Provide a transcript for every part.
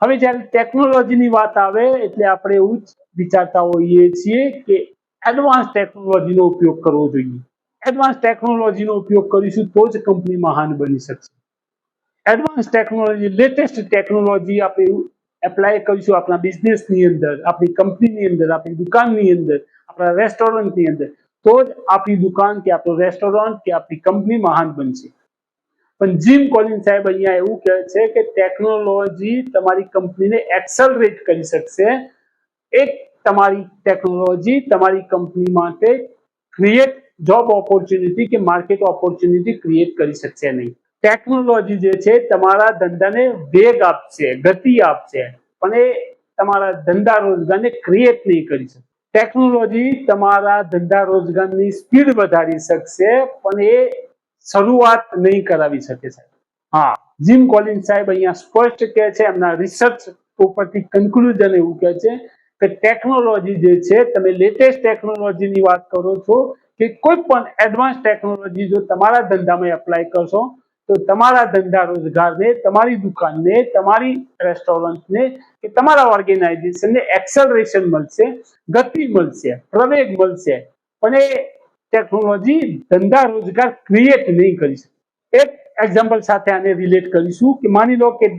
હવે જ્યારે ટેકનોલોજીની વાત આવે એટલે આપણે એવું જ વિચારતા હોઈએ છીએ કે એડવાન્સ ટેકનોલોજીનો ઉપયોગ કરવો જોઈએ. એડવાન્સ ટેકનોલોજીનો ઉપયોગ કરીશું તો જ કંપની મહાન બની શકશે. એડવાન્સ ટેકનોલોજી, લેટેસ્ટ ટેકનોલોજી આપણે એપ્લાય કરીશું આપણા બિઝનેસની અંદર, આપણી કંપનીની અંદર, આપણી દુકાનની અંદર, આપણા રેસ્ટોરન્ટની અંદર, તો જ આપણી દુકાન કે આપણું રેસ્ટોરન્ટ કે આપણી કંપની મહાન બનશે. પણ જીમ કોલિન્સ સાહેબ અહીંયા એવું કહે છે કે ટેકનોલોજી તમારી કંપનીને એક્સલરેટ કરી શકશે. એક તમારી ટેકનોલોજી તમારી કંપની માટે ક્રિએટ જોબ ઓપોર્ચ્યુનિટી કે માર્કેટ ઓપોર્ચ્યુનિટી ક્રિએટ કરી શકશે નહીં. ટેકનોલોજી જે છે તમારા ધંધાને વેગ આપશે, ગતિ આપશે, પણ એ તમારા ધંધા રોજગારને ક્રિએટ નહીં કરી શકે. ટેકનોલોજી તમારા ધંધા રોજગારની સ્પીડ વધારી શકશે, પણ એ શરૂઆત નહીં કરાવી શકે સાહેબ. હા, જીમ કોલિન્સ સાહેબ અહીંયા સ્પષ્ટ કહે છે, એમના રિસર્ચ ઉપરથી કન્ક્લુઝન એવું કહે છે કે ટેકનોલોજી જે છે, તમે લેટેસ્ટ ટેકનોલોજીની વાત કરો છો કે કોઈ પણ એડવાન્સ ટેકનોલોજી જો તમારા ધંધામાં એપ્લાય કરશો તો તમારા ધંધા રોજગારને, તમારી દુકાનને, તમારી રેસ્ટોરન્ટને કે તમારા ઓર્ગેનાઇઝેશનને એક્સલરેશન મળશે, ગતિ મળશે, પ્રવેગ મળશે, પણ એ ટેકનોલોજી ધંધા રોજગાર ક્રિએટ નહીં કરી શકે. એક એક્ઝામ્પલ સાથે આને રિલેટ કરીશું કે માની લો કે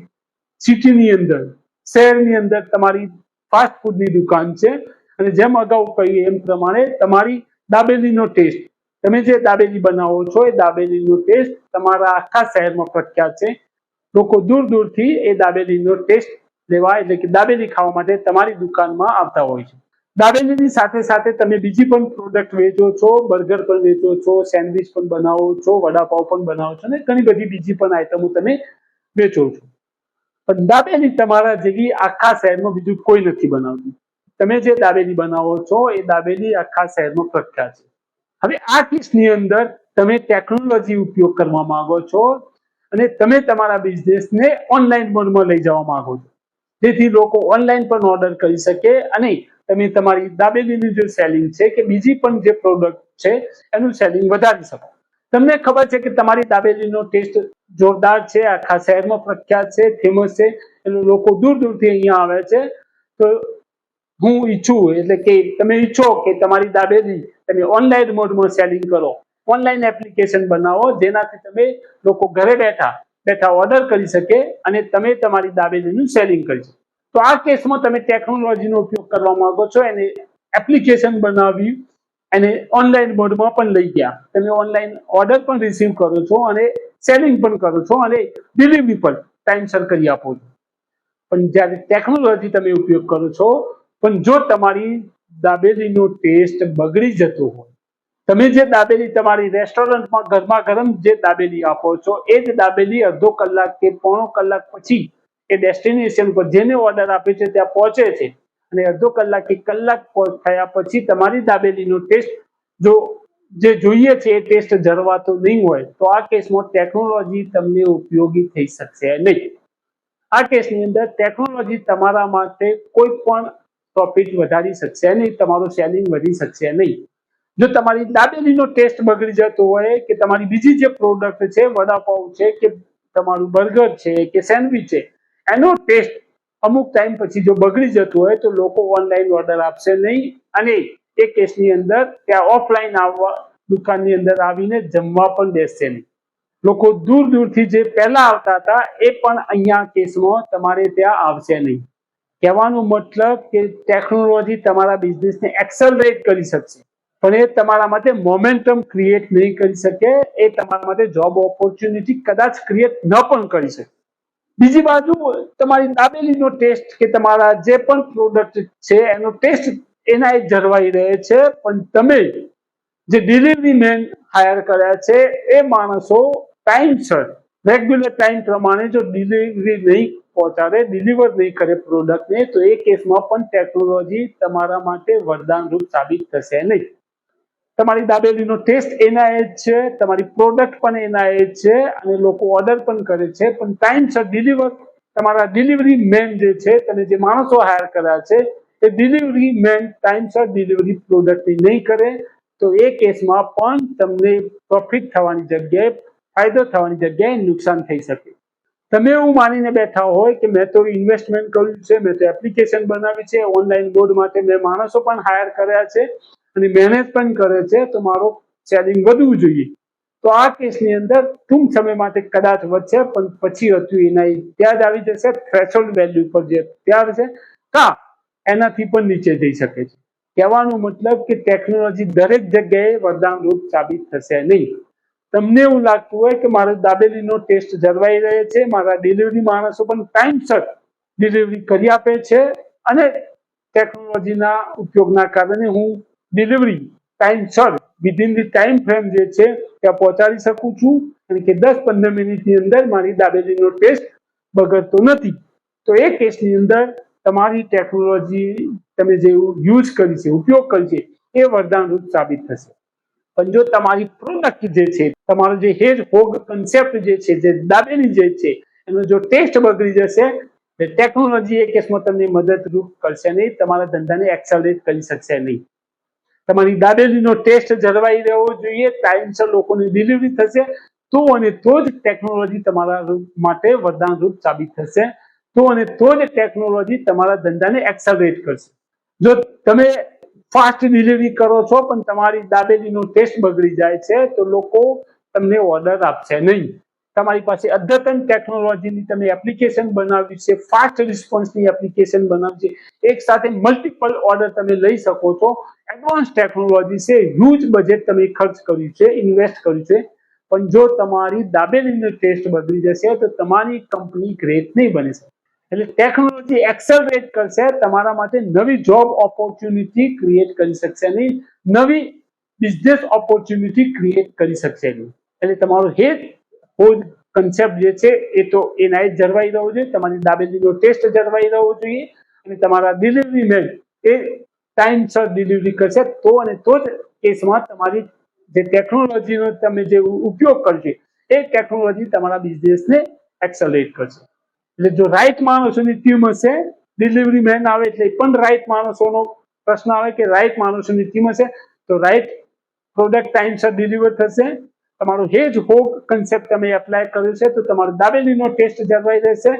સિટીની અંદર, શહેરની અંદર તમારી ફાસ્ટ ફૂડની દુકાન છે અને જેમ અગાઉ કહ્યું એમ પ્રમાણે તમારી દાબેલીનો ટેસ્ટ, તમે જે દાબેલી બનાવો છો એ દાબેલીનો ટેસ્ટ તમારા આખા શહેરમાં પ્રખ્યાત છે. લોકો દૂર દૂરથી એ દાબેલીનો ટેસ્ટ લેવા એટલે કે દાબેલી ખાવા માટે તમારી દુકાનમાં આવતા હોય છે. દાબેલીની સાથે સાથે તમે બીજી પણ પ્રોડક્ટ વેચો છો, બર્ગર પણ વેચો છો, સેન્ડવિચ પણ બનાવો છો, વડાપાવ પણ બનાવો છો અને ઘણી બધી બીજી પણ આઈટમો તમે વેચો છો. પણ દાબેલી તમારા જેવી આખા શહેરમાં બીજું કોઈ નથી બનાવતું. તમે જે દાબેલી બનાવો છો એ દાબેલી આખા શહેરમાં પ્રખ્યાત છે. હવે આ કેસની અંદર તમે ટેકનોલોજી ઉપયોગ કરવા માંગો છો અને તમે તમારા બિઝનેસને ઓનલાઈન મોડમાં લઈ જવા માંગો છો, જેથી લોકો ઓનલાઈન પણ ઓર્ડર કરી શકે અને તમે તમારી દાબેલીની જે સેલિંગ છે કે બીજી પણ જે પ્રોડક્ટ છે એનું સેલિંગ વધારી શકો. તમને ખબર છે કે તમારી દાબેલીનો ટેસ્ટ જોરદાર છે, આખા શહેરમાં પ્રખ્યાત છે, ફેમસ છે, એટલે લોકો દૂર દૂરથી અહીંયા આવે છે. તો હું ઈચ્છું એટલે કે તમે ઈચ્છો કે તમારી દાબેલી તમે ઓનલાઈન મોડમાં સેલિંગ કરો, ઓનલાઈન એપ્લિકેશન બનાવો જેનાથી તમે લોકો ઘરે બેઠા બેઠા ઓર્ડર કરી શકે અને તમે તમારી દાબેલીનું સેલિંગ કરી શકો. તો આ કેસમાં તમે ટેકનોલોજીનો ઉપયોગ કરવા માંગો છો, એને એપ્લિકેશન બનાવી અને ઓનલાઈન મોડમાં પણ લઈ ગયા. તમે ઓનલાઈન ઓર્ડર પણ રિસીવ કરો છો અને સેલિંગ પણ કરો છો અને ડિલિવરી પણ ટાઈમસર કરી આપો છો. પણ જ્યારે ટેકનોલોજી તમે ઉપયોગ કરો છો, પણ જો તમારી દાબેલીનો ટેસ્ટ બગડી જતો હોય, તમે જે દાબેલી તમારી રેસ્ટોરન્ટમાં ગરમા ગરમ જે દાબેલી આપો છો એ જ દાબેલી અડધો કલાક કે પોણો કલાક પછી એ ડેસ્ટિનેશન પર જેને ઓર્ડર આપે છે ત્યાં પહોંચે છે અને અડધો કલાક કે કલાક થયા પછી તમારી દાબેલીનો ટેસ્ટ જો જે જોઈએ છે એ ટેસ્ટ જળવાતો નહીં હોય તો આ કેસમાં ટેકનોલોજી તમને ઉપયોગી થઈ શકશે નહીં. આ કેસની અંદર ટેકનોલોજી તમારા માટે કોઈ પણ પ્રોફિટ વધારી શકશે નહીં, તમારું સેલિંગ વધી શકશે નહીં. જો તમારી દાબેલીનો ટેસ્ટ બગડી જતો હોય કે તમારી બીજી જે પ્રોડક્ટ છે, વડાપાવ છે કે તમારું બર્ગર છે કે સેન્ડવિચ છે, એનો ટેસ્ટ અમુક ટાઈમ પછી જો બગડી જતો હોય તો લોકો ઓનલાઈન ઓર્ડર આપશે નહીં અને એ કેસની અંદર ત્યાં ઓફલાઈન આવવા દુકાનની અંદર આવીને જમવા પણ બેસશે નહીં. લોકો દૂર દૂરથી જે પહેલા આવતા હતા એ પણ અહીંયા કેસમાં તમારે ત્યાં આવશે નહીં. કહેવાનો મતલબ કે ટેકનોલોજી તમારા બિઝનેસને એક્સલરેટ કરી શકશે પણ એ તમારા માટે મોમેન્ટમ ક્રિએટ નહીં કરી શકે, એ તમારા માટે જોબ ઓપોર્ચ્યુનિટી કદાચ ક્રિએટ ન પણ કરી શકે. બીજી બાજુ તમારી દાબેલીનો ટેસ્ટ કે તમારા જે પણ પ્રોડક્ટ છે એનો ટેસ્ટ એના એ જળવાઈ રહે છે, પણ તમે જે ડિલિવરી મેન હાયર કર્યા છે એ માણસો ટાઈમસર રેગ્યુલર ટાઈમ પ્રમાણે જો ડિલિવરી નહીં પહોંચાડે, ડિલિવર નહીં કરે પ્રોડક્ટને, તો એ કેસમાં પણ ટેકનોલોજી તમારા માટે વરદાનરૂપ સાબિત થશે નહીં. તમારી દાબેલીનો ટેસ્ટ એના એ જ છે, તમારી પ્રોડક્ટ પણ એના એ જ છે અને લોકો ઓર્ડર પણ કરે છે, પણ ટાઈમસર ડિલિવર તમારા ડિલિવરી મેન જે છે, તમે જે માણસો હાયર કર્યા છે એ ડિલિવરી મેન ટાઈમસર ડિલિવરી પ્રોડક્ટની નહીં કરે તો એ કેસમાં પણ તમને પ્રોફિટ થવાની જગ્યાએ, ફાયદો થવાની જગ્યાએ નુકસાન થઈ શકે. તમે એવું માનીને બેઠા હોય કે મેં તો ઇન્વેસ્ટમેન્ટ કર્યું છે, મેં તો એપ્લિકેશન બનાવી છે, ઓનલાઈન બોર્ડ માટે મેં માણસો પણ હાયર કર્યા છે અને મહેનત પણ કરે છે, તો મારો સેલિંગ વધવું જોઈએ. તો આ કેસની અંદર ટૂંક સમય માટે કદાચ વધશે, પણ પછી હતું એના ત્યાં જ આવી જશે થ્રેશોલ્ડ વેલ્યુ પર, જે ત્યાં છે કા એનાથી પણ નીચે જઈ શકે છે. કહેવાનો મતલબ કે ટેકનોલોજી દરેક જગ્યાએ વરદાનરૂપ સાબિત થશે નહીં. તમને એવું લાગતું હોય કે મારો દાબેલીનો ટેસ્ટ જળવાઈ રહે છે, મારા ડિલિવરી માણસો પણ ટાઈમસર ડિલિવરી કરી આપે છે અને ટેકનોલોજીના ઉપયોગના કારણે હું ડિલિવરી ટાઈમસર વિધિન ધી ટાઈમ ફ્રેમ જે છે ત્યાં પહોંચાડી શકું છું, અને કે 10-15 મિનિટની અંદર મારી દાબેલીનો ટેસ્ટ બગડતો નથી. તો એ કેસની અંદર તમારી ટેકનોલોજી તમે જે યુઝ કરી છે, ઉપયોગ કરી છે, એ વરદાનરૂપ સાબિત થશે. પણ જો તમારી પ્રોડક્ટ જે છે, તમારો જે હેજ હોગ કન્સેપ્ટ જે છે, જે દાબેલી જે છે, એનો જો ટેસ્ટ બગડી જશે, ટેકનોલોજી એ કેસમાં તમને મદદરૂપ કરશે નહીં, તમારા ધંધાને એક્સેલરેટ કરી શકશે નહીં. તમારી દાબેલીનો ટેસ્ટ જળવાઈ રહેવો જોઈએ, ટાઈમસર લોકોની ડિલિવરી થશે, તો અને તો જ ટેકનોલોજી તમારા માટે વરદાનરૂપ સાબિત થશે, તો અને તો જ ટેકનોલોજી તમારા ધંધાને એક્સેલરેટ કરશે. જો તમે ફાસ્ટ ડિલિવરી કરો છો પણ તમારી દાબેલીનો ટેસ્ટ બગડી જાય છે, તો લોકો તમને ઓર્ડર આપશે નહીં. તમારી પાસે અદ્યતન ટેકનોલોજીની તમે એપ્લિકેશન બનાવી છે, ફાસ્ટ રિસ્પોન્સની એપ્લિકેશન બનાવી છે, એક સાથે મલ્ટિપલ ઓર્ડર તમે લઈ શકો છો, એડવાન્સ ટેકનોલોજી છે, હ્યુજ બજેટ તમે ખર્ચ કર્યું છે, ઇન્વેસ્ટ કર્યું છે, પણ જો તમારી દાબેલીનો ટેસ્ટ બગડી જશે તો તમારી કંપની ગ્રેટ નહીં બની શકે. એટલે ટેકનોલોજી એક્સેલરેટ કરશે, તમારા માટે નવી જોબ ઓપોર્ચ્યુનિટી ક્રિએટ કરી શકશે નહીં, નવી બિઝનેસ ઓપોર્ચ્યુનિટી ક્રિએટ કરી શકશે નહીં. એટલે તમારો હેજ હોજ કન્સેપ્ટ જે છે એ તો એના જ જળવાઈ રહેવો જોઈએ, તમારી દાબેલીનો ટેસ્ટ જળવાઈ રહેવો જોઈએ, અને તમારા ડિલિવરી મેન એ ટાઈમસર ડિલિવરી કરશે, તો અને તો જ કેસમાં તમારી જે ટેકનોલોજીનો તમે જે ઉપયોગ કરશે એ ટેકનોલોજી તમારા બિઝનેસને એક્સેલરેટ કરશે. એટલે જો રાઈટ માણસોની ટીમ હશે, ડિલિવરી મેન આવે એટલે પણ રાઈટ માણસોનો પ્રશ્ન આવે કે રાઈટ માણસોની ટીમ હશે તો રાઈટ પ્રોડક્ટ ટાઈમસર ડિલિવર થશે. તમારો હેજ હોગ કન્સેપ્ટ તમે એપ્લાય કર્યો છે તો તમારો દાબેલીનો ટેસ્ટ જળવાઈ રહેશે,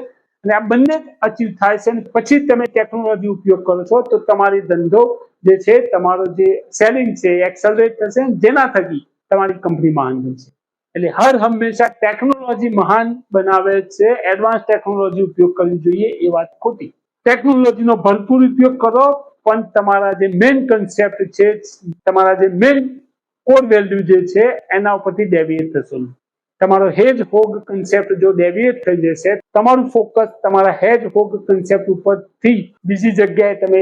અને આ બંને અચીવ થાય છે, અને પછી તમે ટેકનોલોજી ઉપયોગ કરો છો તો તમારી ધંધો જે છે, તમારો જે સેલિંગ છે એક્સેલરેટ થશે, જેના થકી તમારી કંપની મહાન બનશે. એટલે હર હંમેશા ટેકનોલોજી મહાન બનાવે છે, એડવાન્સ ટેકનોલોજી ઉપયોગ કરવી જોઈએ એ વાત ખોટી. ટેકનોલોજીનો ભરપૂર ઉપયોગ કરો, પણ તમારા જે મેઇન કન્સેપ્ટ છે, તમારા જે મેઇન કોર વેલ્યુ જે છે એના ઉપરથી ડેવિએટ થશો. તમારો હેજ હોગ કન્સેપ્ટ જો ડેવિએટ થઈ જશે, તમારું ફોકસ તમારા હેજ હોગ કન્સેપ્ટ ઉપરથી બીજી જગ્યાએ તમે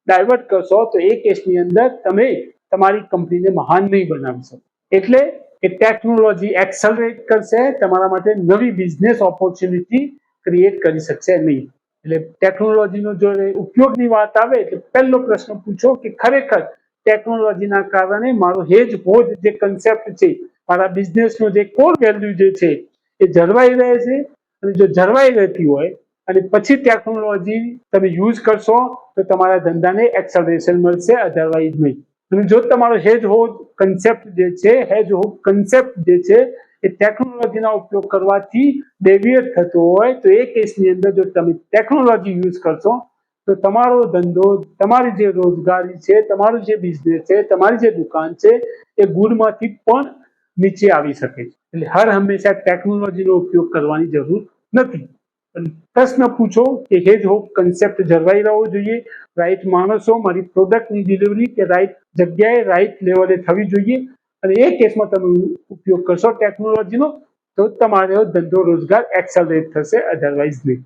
ડાયવર્ટ કરશો, તો એ કેસની અંદર તમે તમારી કંપનીને મહાન નહીં બનાવી શકો. એટલે એ ટેકનોલોજી એક્સેલરેટ કરશે, તમારા માટે નવી બિઝનેસ ઓપોર્ચ્યુનિટી ક્રિએટ કરી શકશે નહીં. એટલે ટેકનોલોજીનો જો ઉપયોગની વાત આવે એટલે પહેલો પ્રશ્ન પૂછો કે ખરેખર ટેકનોલોજીના કારણે મારો હેજ હોજ જે કન્સેપ્ટ છે, મારા બિઝનેસનો જે કોર વેલ્યુ જે છે એ જળવાઈ રહે છે, અને જો જળવાઈ રહેતી હોય અને પછી ટેકનોલોજી તમે યુઝ કરશો તો તમારા ધંધાને એક્સેલરેશન મળશે, અધરવાઇઝ નહીં. અને જો તમારો હેજ હોજ કન્સેપ્ટ જે છે, હેજ હોગ કન્સેપ્ટ જે છે એ ટેકનોલોજીના ઉપયોગ કરવાથી ડેવિએટ થતો હોય, તો એ કેસની અંદર જો તમે ટેકનોલોજી યુઝ કરશો તો તમારો ધંધો, તમારી જે રોજગારી છે, તમારું જે બિઝનેસ છે, તમારી જે દુકાન છે એ ગુણમાંથી પણ નીચે આવી શકે છે. એટલે હર હંમેશા ટેકનોલોજીનો ઉપયોગ કરવાની જરૂર નથી. પ્રશ્ન પૂછો કે હેજ હોગ કન્સેપ્ટ જળવાઈ રહેવો જોઈએ, રાઈટ માણસો મારી પ્રોડક્ટની ડિલિવરી કે રાઈટ જગ્યાએ રાઈટ લેવલે થવી જોઈએ, અને એ કેસમાં તમે ઉપયોગ કરશો ટેકનોલોજીનો તો તમારો ધંધો રોજગાર એક્સેલરેટ થશે, અધરવાઇઝ નહીં.